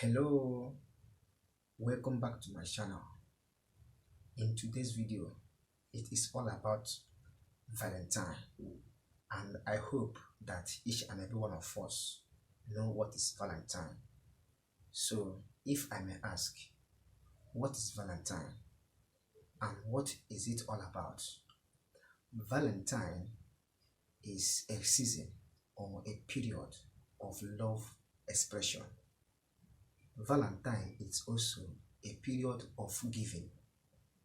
Hello, welcome back to my channel. In today's video, it is all about Valentine, and I hope that each and every one of us know what is Valentine. So, if I may ask, what is Valentine and what is it all about? Valentine is a season or a period of love expression. Valentine is also a period of giving,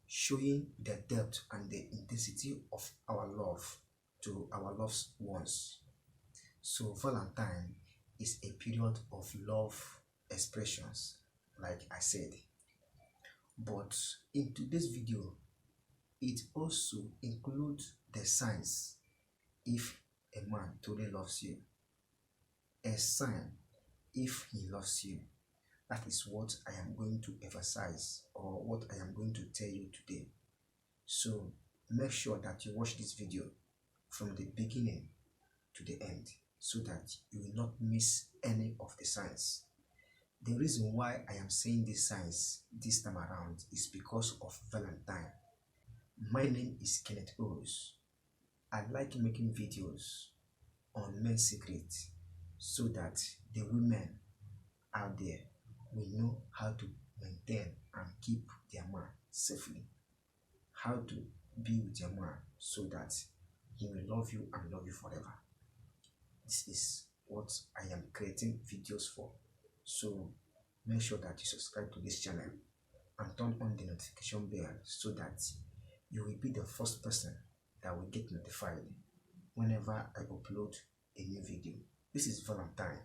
showing the depth and the intensity of our love to our loved ones. So Valentine is a period of love expressions, like I said. But in today's video, it also includes the signs if a man truly loves you, a sign if he loves you. That is what I am going to emphasize, or what I am going to tell you today. So make sure that you watch this video from the beginning to the end so that you will not miss any of the signs. The reason why I am saying these signs this time around is because of Valentine. My name is Kenneth Os. I like making videos on men's secrets so that the women out there will know how to maintain and keep their man safely, how to be with your man so that he will love you and love you forever. This is what I am creating videos for. So make sure that you subscribe to this channel and turn on the notification bell so that you will be the first person that will get notified whenever I upload a new video. This is Valentine,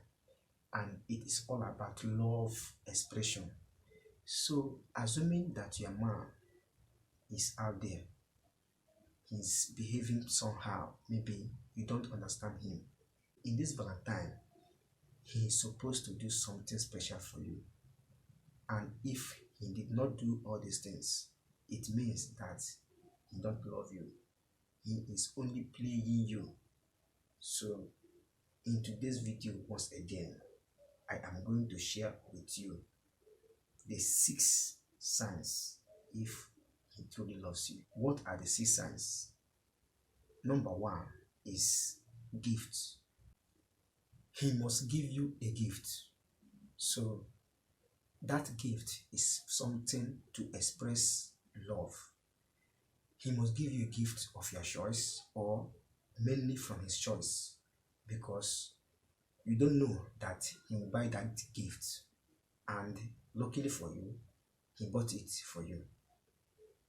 and it is all about love expression. So assuming that your man is out there, he's behaving somehow, maybe you don't understand him. In this Valentine, he is supposed to do something special for you. And if he did not do all these things, it means that he don't love you. He is only playing you. So in today's video, once again, I am going to share with you the 6 signs if he truly loves you. What are the 6 signs? Number 1 is gift. He must give you a gift. So that gift is something to express love. He must give you a gift of your choice, or mainly from his choice, because you don't know that he will buy that gift, and luckily for you, he bought it for you.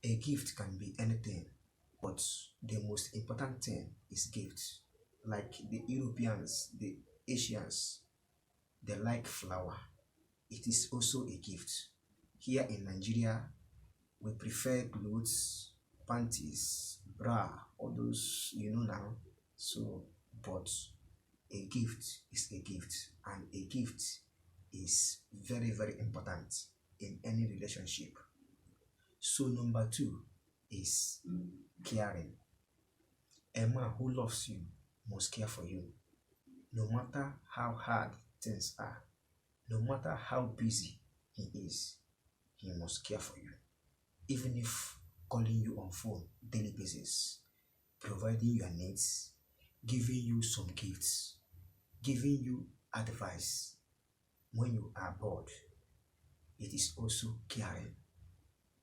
A gift can be anything, but the most important thing is gift. Like the Europeans, the Asians, they like flower. It is also a gift. Here in Nigeria, we prefer clothes, panties, bra, all those you know now. So, but a gift is a gift, and a gift is very, very important in any relationship. So number 2 is caring. A man who loves you must care for you. No matter how hard things are, no matter how busy he is, he must care for you. Even if calling you on phone daily basis, providing your needs, giving you some gifts, giving you advice when you are bored, it is also caring.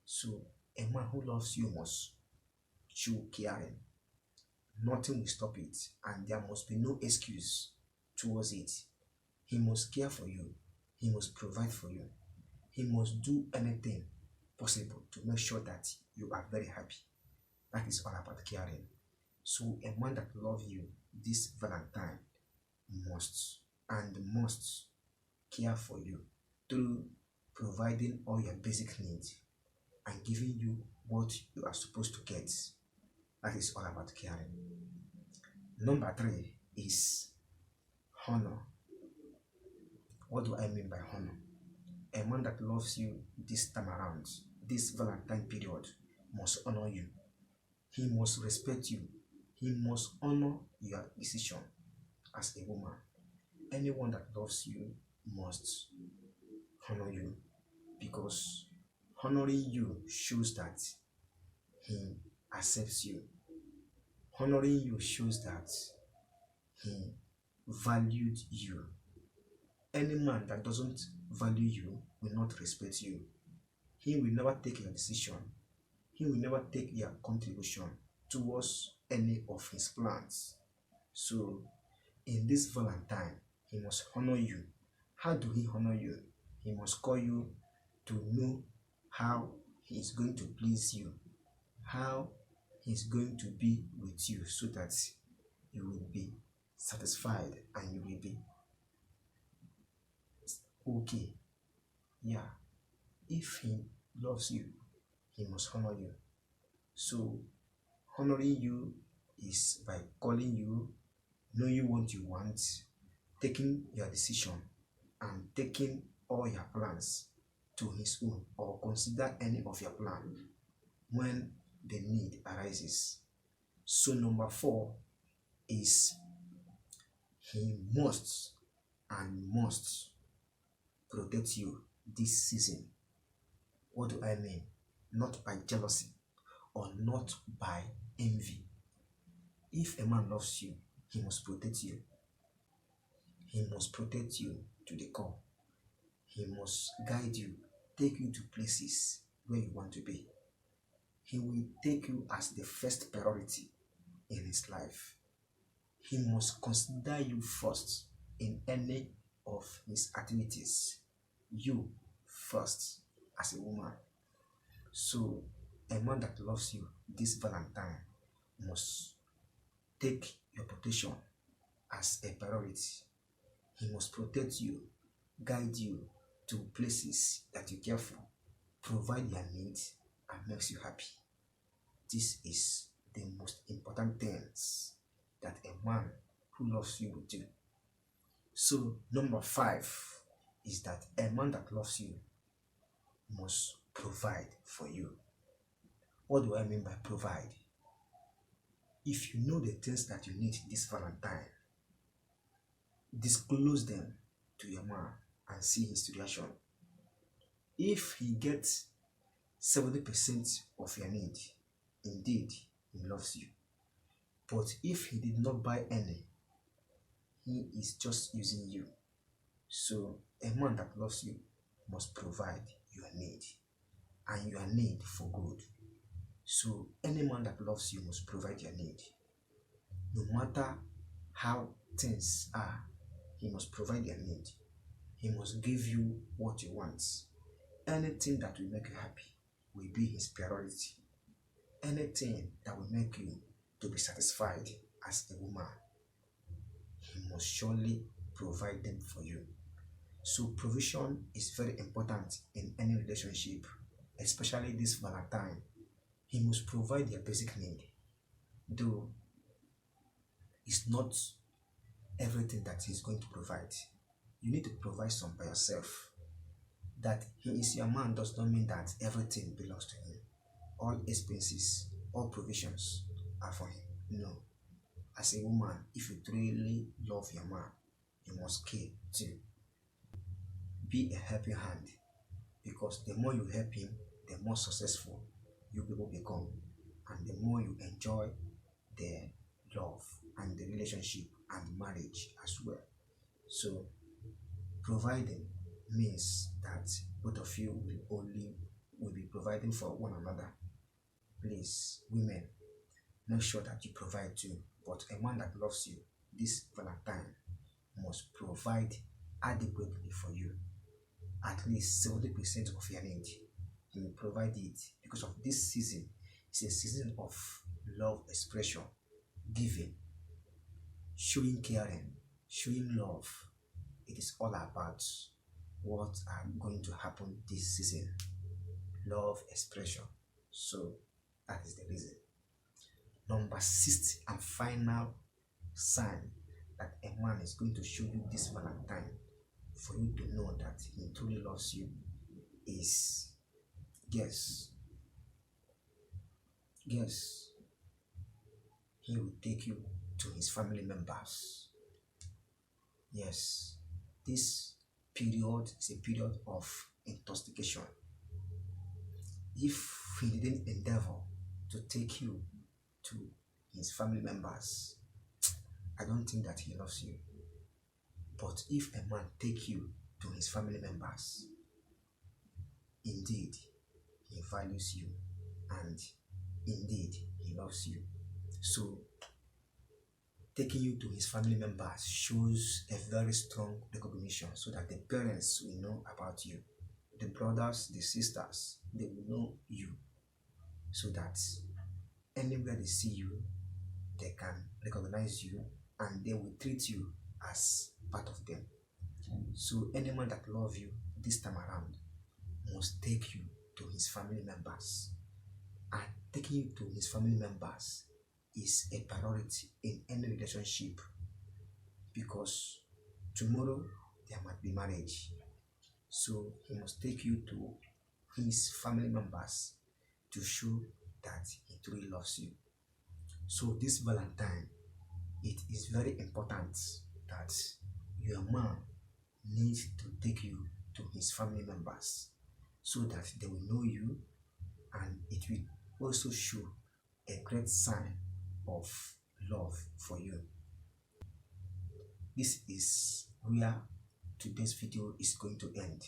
So a man who loves you must show caring. Nothing will stop it, and there must be no excuse towards it. He must care for you. He must provide for you. He must do anything possible to make sure that you are very happy. That is all about caring. So a man that loves you this Valentine must care for you through providing all your basic needs and giving you what you are supposed to get. That is all about caring. Number 3 is honor. What do I mean by honor? A man that loves you this time around, this Valentine period, must honor you. He must respect you. He must honor your decision as a woman. Anyone that loves you must honor you, because honoring you shows that he accepts you. Honoring you shows that he valued you. Any man that doesn't value you will not respect you. He will never take your decision. He will never take your contribution towards any of his plans. So, in this Valentine, he must honor you. How do he honor you? He must call you to know how he is going to please you, how he is going to be with you, so that you will be satisfied and you will be okay. Yeah, if he loves you, he must honor you. So, honoring you is by calling you, knowing what you want, taking your decision, and taking all your plans to his own, or consider any of your plan when the need arises. So, number 4 is he must and must protect you this season. What do I mean? Not by jealousy or not by envy. If a man loves you, he must protect you. He must protect you to the core. He must guide you, take you to places where you want to be. He will take you as the first priority in his life. He must consider you first in any of his activities. You first as a woman. So, a man that loves you this Valentine must take your protection as a priority. He must protect you, guide you to places that you care for, provide your needs, and makes you happy. This is the most important things that a man who loves you will do. So, number 5 is that a man that loves you must provide for you. What do I mean by provide? If you know the things that you need this Valentine, disclose them to your man and see his reaction. If he gets 70% of your need, indeed, he loves you. But if he did not buy any, he is just using you. So, a man that loves you must provide your need, and your need for good. So, any man that loves you must provide your need. No matter how things are, he must provide your need. He must give you what you want. Anything that will make you happy will be his priority. Anything that will make you to be satisfied as a woman, he must surely provide them for you. So provision is very important in any relationship, especially this Valentine. He must provide your basic need, though it's not everything that he's going to provide. You need to provide some by yourself. That he is your man does not mean that everything belongs to him. All expenses, all provisions are for him. No. As a woman, if you truly love your man, you must care too. Be a helping hand, because the more you help him, the more successful you people become, and the more you enjoy the love and the relationship and marriage as well. So providing means that both of you will be providing for one another. Please, women, make sure that you provide too. But a man that loves you this Valentine must provide adequately for you. At least 70% of your need. He will provide it, because of this season. It's a season of love expression, giving, showing caring, showing love. It is all about what are going to happen this season. Love expression. So that is the reason. Number 6 and final sign that a man is going to show you this Valentine for you to know that he truly loves you is, yes, he will take you to his family members. Yes, this period is a period of intoxication. If he didn't endeavor to take you to his family members, I don't think that he loves you. But if a man take you to his family members, indeed he values you and indeed he loves you. So taking you to his family members shows a very strong recognition, so that the parents will know about you, the brothers, the sisters, they will know you, so that anywhere they see you, they can recognize you and they will treat you as part of them. So anyone that loves you this time around must take you to his family members. And taking you to his family members is a priority in any relationship, because tomorrow there might be marriage. So he must take you to his family members to show that he truly loves you. So this Valentine, it is very important that your man needs to take you to his family members, so that they will know you, and it will also show a great sign of love for you. This is where today's video is going to end.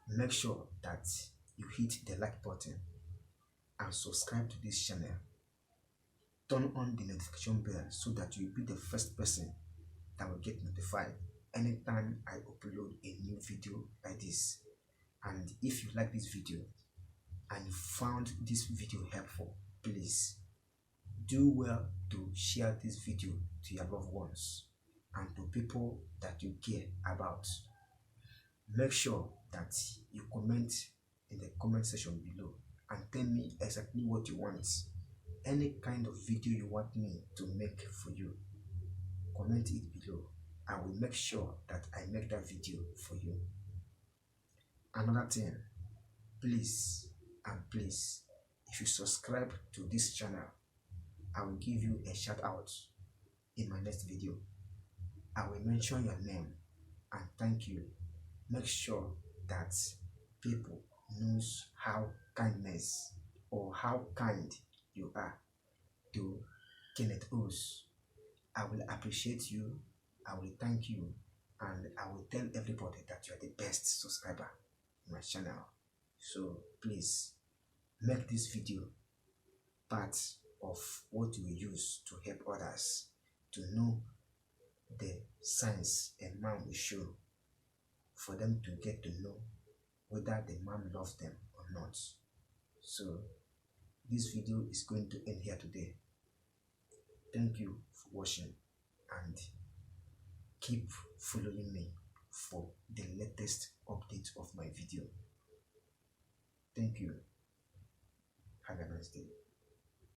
Make sure that you hit the like button and subscribe to this channel. Turn on the notification bell so that you'll be the first person that will get notified anytime I upload a new video like this. And if you like this video and you found this video helpful, please do well to share this video to your loved ones and to people that you care about. Make sure that you comment in the comment section below and tell me exactly what you want. Any kind of video you want me to make for you, comment it below. I will make sure that I make that video for you. Another thing, please and please, if you subscribe to this channel, I will give you a shout out in my next video. I will mention your name and thank you. Make sure that people knows how kindness or how kind you are to Kenneth Os. I will appreciate you, I will thank you, and I will tell everybody that you are the best subscriber in my channel. So please make this video part of what you will use to help others to know the signs a man will show, for them to get to know whether the man loves them or not. So this video is going to end here today. Thank you for watching, and keep following me for the latest update of my video. Thank you. Have a nice day.